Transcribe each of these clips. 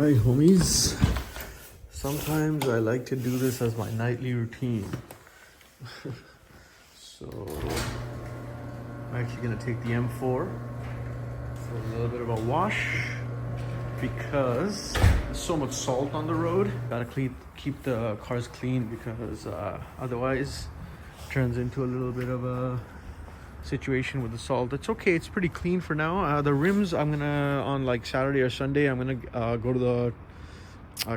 Alright homies, sometimes I like to do this as my nightly routine. So I'm actually going to take the M4 for a little bit of a wash because there's so much salt on the road. Gotta keep the cars clean because otherwise it turns into a little bit of a situation with the salt. It's okay, it's pretty clean for now. The rims, I'm gonna, on like Saturday or Sunday, I'm gonna go to the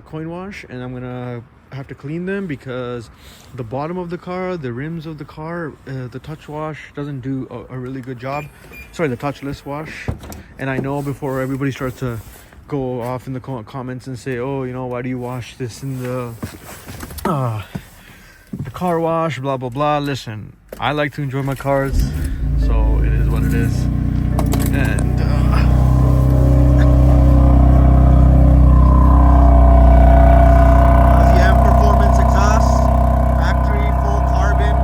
coin wash and I'm gonna have to clean them because the bottom of the car, the rims of the car, the touch wash doesn't do a really good job. Sorry, the touchless wash. And I know before everybody starts to go off in the comments and say, oh, you know, why do you wash this in the car wash, blah blah blah. Listen, I like to enjoy my cars, so it is what it is. And the M Performance exhaust, factory full carbon.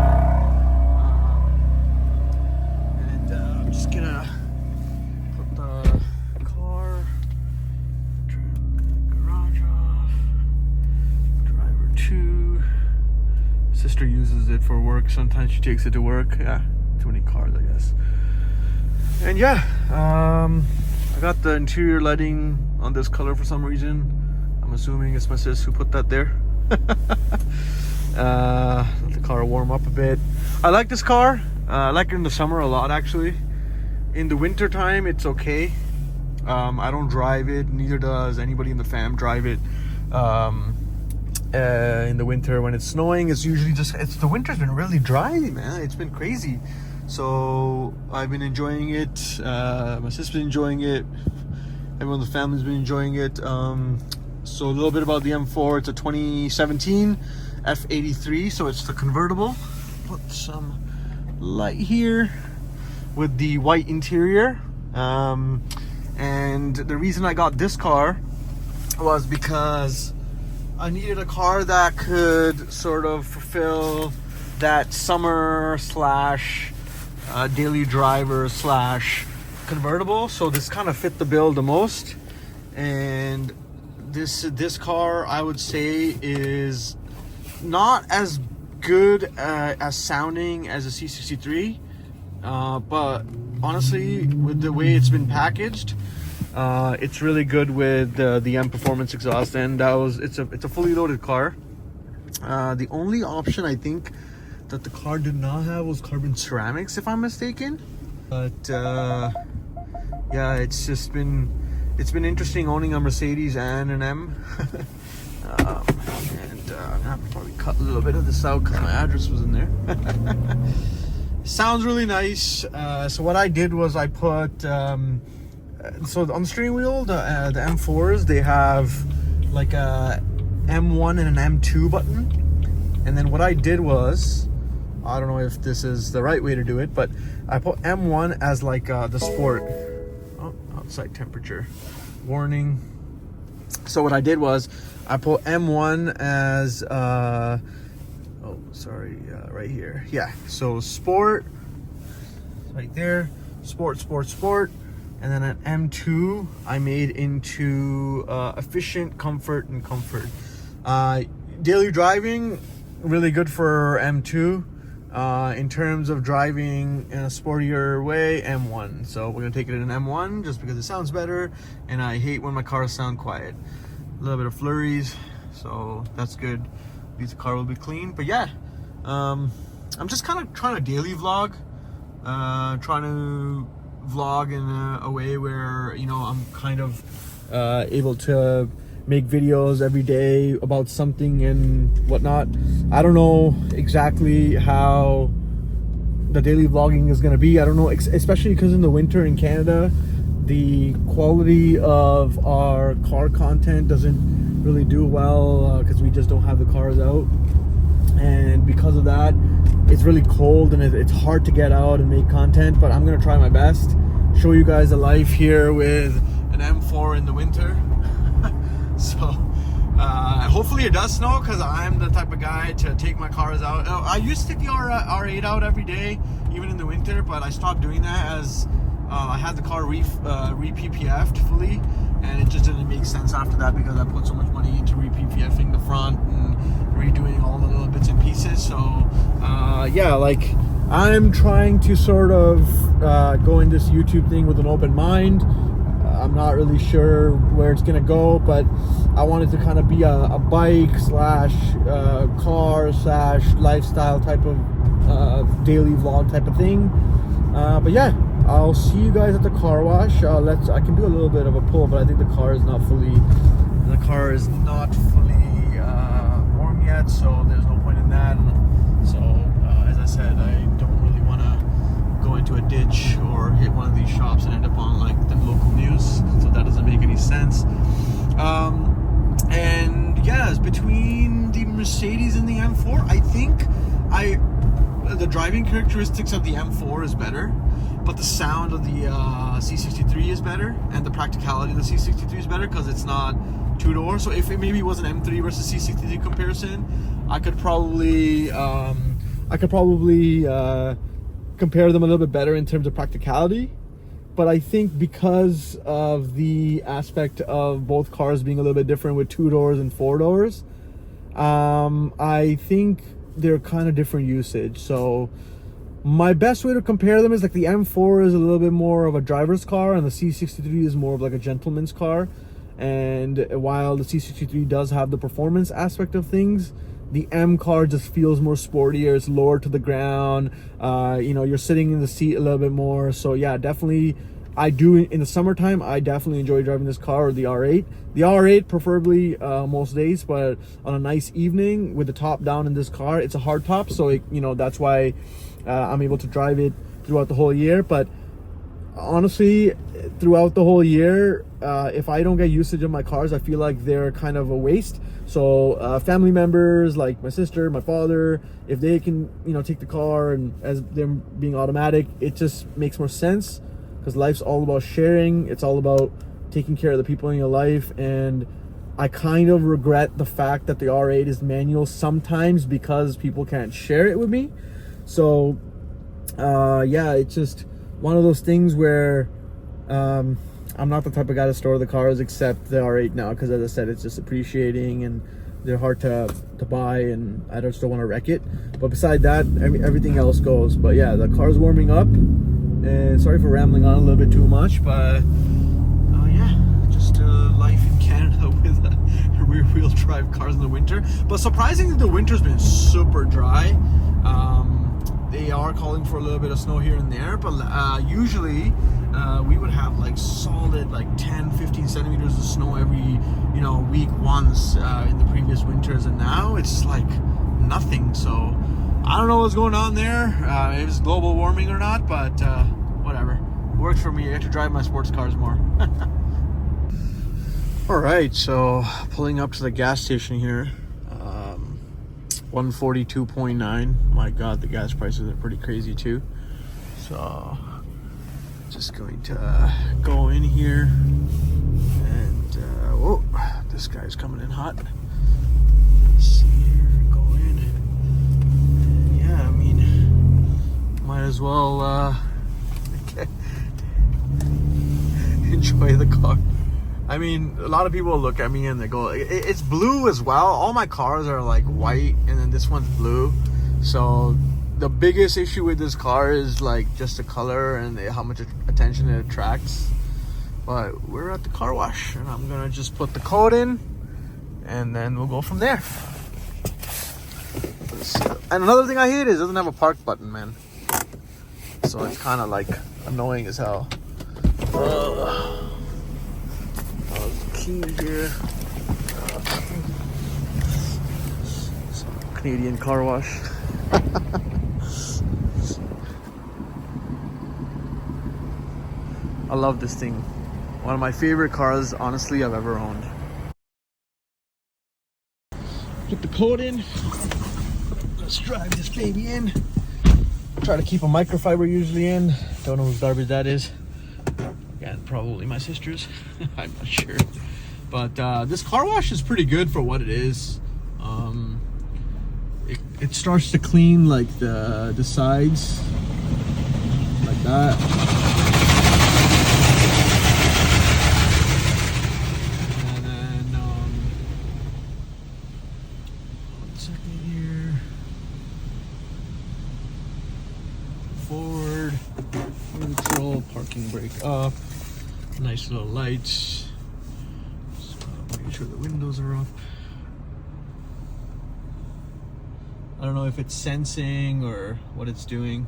And I'm just gonna put the car, turn the garage off, driver 2. Sister uses it for work. Sometimes she takes it to work. Yeah, too many cars, I guess. And yeah, I got the interior lighting on this color for some reason. I'm assuming it's my sis who put that there. Let the car warm up a bit. I like this car. I like it in the summer a lot, actually. In the winter time, it's okay. I don't drive it. Neither does anybody in the fam drive it. In the winter when it's snowing, it's usually just, the winter's been really dry, man. It's been crazy. So I've been enjoying it. My sister's been enjoying it. Everyone in the family's been enjoying it. So a little bit about the M4. It's a 2017 F83, so it's the convertible. Put some light here with the white interior. And the reason I got this car was because I needed a car that could sort of fulfill that summer slash daily driver slash convertible. So this kind of fit the bill the most. And this car, I would say, is not as good as sounding as a C63, but honestly, with the way it's been packaged, it's really good with the M Performance exhaust, and it's a fully loaded car. The only option I think that the car did not have was carbon ceramics, if I'm mistaken. But yeah, it's been interesting owning a Mercedes and an M. And I'm gonna have to probably cut a little bit of this out because my address was in there. Sounds really nice. So what I did was I put so on the steering wheel, the M4s, they have like a M1 and an M2 button. And then what I did was, I don't know if this is the right way to do it, but I put M1 as like the sport. Oh, outside temperature warning. So what I did was I put M1 as right here. Yeah, so sport right there, sport. And then an M2 I made into efficient, comfort, and comfort. Daily driving, really good for M2. In terms of driving in a sportier way, M1. So we're gonna take it in M1 just because it sounds better, and I hate when my cars sound quiet. A little bit of flurries, so that's good. At least the car will be clean. But yeah, I'm just kind of trying to daily vlog, trying to vlog in a way where, you know, I'm kind of able to make videos every day about something and whatnot. I don't know exactly how the daily vlogging is going to be. I don't know, especially because in the winter in Canada, the quality of our car content doesn't really do well because we just don't have the cars out. And because of that, it's really cold and it's hard to get out and make content, but I'm gonna try my best. Show you guys a life here with an M4 in the winter. So hopefully it does snow, because I'm the type of guy to take my cars out. I used to take the R8 out every day, even in the winter, but I stopped doing that as I had the car re-PPF'd fully, and it just didn't make sense after that because I put so much money into re-PPFing the front and redoing all the little bits and pieces. So yeah, like I'm trying to sort of go in this YouTube thing with an open mind. I'm not really sure where it's gonna go, but I wanted to kind of be a bike slash car slash lifestyle type of daily vlog type of thing. But yeah, I'll see you guys at the car wash. I can do a little bit of a pull, but I think the car is not fully warm yet, so there's no point in that. So as I said, I don't really want to go into a ditch or hit one of these shops and end up on like the local news, so that doesn't make any sense. And yeah, it's between the Mercedes and the M4. I think the driving characteristics of the M4 is better, but the sound of the C63 is better, and the practicality of the C63 is better because it's not two-door. So if it maybe was an M3 versus C63 comparison, I could probably compare them a little bit better in terms of practicality. But I think because of the aspect of both cars being a little bit different with 2 doors and 4 doors, I think they're kind of different usage. So my best way to compare them is like the M4 is a little bit more of a driver's car, and the C63 is more of like a gentleman's car. And while the C63 does have the performance aspect of things, the M car just feels more sportier. It's lower to the ground. You're sitting in the seat a little bit more. So yeah, definitely, I do in the summertime. I definitely enjoy driving this car, or the R8. The R8 preferably most days, but on a nice evening with the top down in this car, it's a hard top, so that's why I'm able to drive it throughout the whole year. But honestly, throughout the whole year, if I don't get usage of my cars, I feel like they're kind of a waste. So family members like my sister, my father, if they can take the car, and as them being automatic, it just makes more sense, because life's all about sharing. It's all about taking care of the people in your life. And I kind of regret the fact that the R8 is manual sometimes because people can't share it with me. So yeah, it's just one of those things where I'm not the type of guy to store the cars except the R8 now, because as I said, it's just appreciating and they're hard to buy, and I just don't want to wreck it. But beside that, everything else goes. But yeah, the car's warming up, and sorry for rambling on a little bit too much, but yeah, just life in Canada with rear-wheel drive cars in the winter. But surprisingly, the winter's been super dry. They are calling for a little bit of snow here and there, but usually we would have like solid like 10-15 centimeters of snow every week once in the previous winters, and now it's like nothing. So I don't know what's going on there, if it's global warming or not, but whatever, works for me. I get to drive my sports cars more. All right, so pulling up to the gas station here. 142.9. My god, the gas prices are pretty crazy too. So just going to go in here, and whoa, this guy's coming in hot. Let's see here, go in, and yeah, I mean, might as well enjoy the car. I mean, a lot of people look at me and they go, it's blue as well. All my cars are like white, and then this one's blue. So the biggest issue with this car is like just the color and how much attention it attracts. But we're at the car wash, and I'm gonna just put the code in, and then we'll go from there. And another thing I hate is it doesn't have a park button, man. So it's kind of like annoying as hell. Key here. Canadian car wash. I love this thing. One of my favorite cars, honestly, I've ever owned. Put the code in. Let's drive this baby in. Try to keep a microfiber usually in. Don't know whose garbage that is. Again, probably my sister's. I'm not sure. But this car wash is pretty good for what it is. It starts to clean like the sides, like that. forward, neutral, parking brake up, nice little lights. Just making sure the windows are up. I don't know if it's sensing or what it's doing,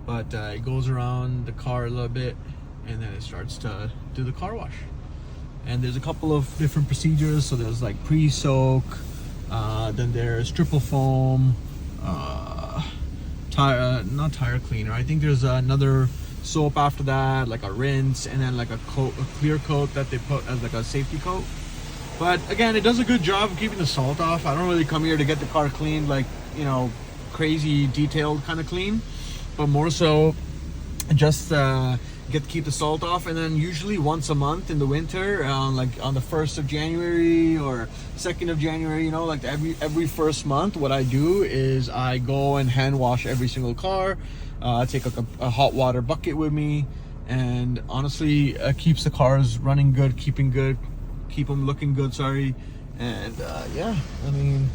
but it goes around the car a little bit and then it starts to do the car wash. And there's a couple of different procedures. So there's like pre-soak, then there's triple foam, not tire cleaner. I think there's another soap after that, like a rinse, and then like a clear coat that they put as like a safety coat. But again, it does a good job of keeping the salt off. I don't really come here to get the car cleaned like, you know, crazy detailed kind of clean, but more so just keep the salt off. And then usually once a month in the winter, like on the 1st of January or 2nd of January, you know, like every first month, what I do is I go and hand wash every single car. I take like a hot water bucket with me, and honestly, it keeps the cars running good, keep them looking good, sorry. And yeah, I mean,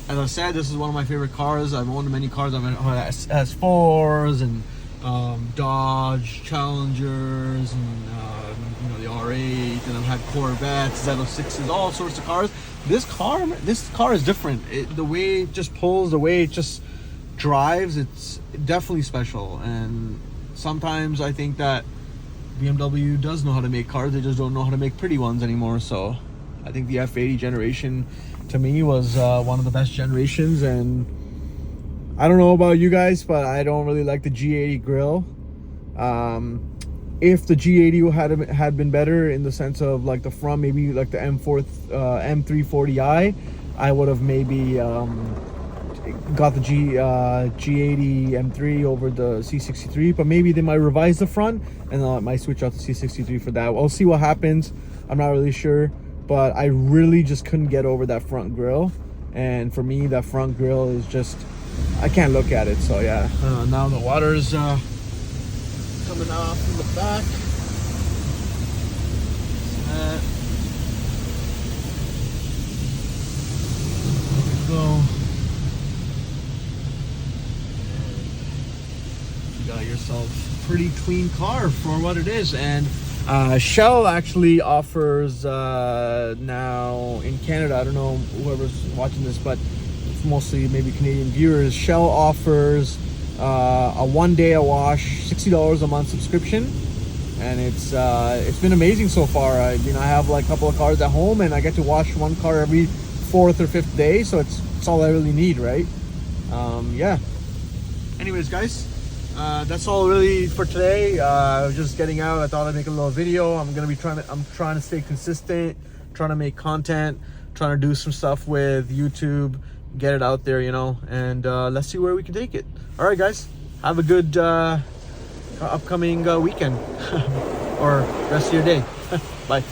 as I said, this is one of my favorite cars. I've owned many cars. I've owned S4s and Dodge Challengers and you know, the R8, and I've had Corvettes, Z06s, all sorts of cars. This car is different. The way it just pulls, the way it just drives, it's definitely special. And sometimes I think that BMW does know how to make cars, they just don't know how to make pretty ones anymore. So I think the F80 generation to me was one of the best generations. And I don't know about you guys, but I don't really like the G80 grille. If the G80 had been better in the sense of like the front, maybe like the M340i, I would have maybe got the G80 M3 over the C63, but maybe they might revise the front and I might switch out the C63 for that. We'll see what happens. I'm not really sure, but I really just couldn't get over that front grille. And for me, that front grille is just, I can't look at it. So yeah, now the water's coming off in the back. There we go. You got yourself a pretty clean car for what it is. And Shell actually offers now in Canada, I don't know whoever's watching this, but it's mostly maybe Canadian viewers. Shell offers a 1 day a wash, $60 a month subscription, and it's been amazing so far. I have like a couple of cars at home, and I get to wash one car every 4th or 5th day, so it's all I really need, right? Yeah. Anyways, guys, that's all really for today. I was just getting out. I thought I'd make a little video. I'm trying to stay consistent, trying to make content, trying to do some stuff with YouTube, get it out there, you know, and let's see where we can take it. All right, guys, have a good upcoming weekend or rest of your day. Bye.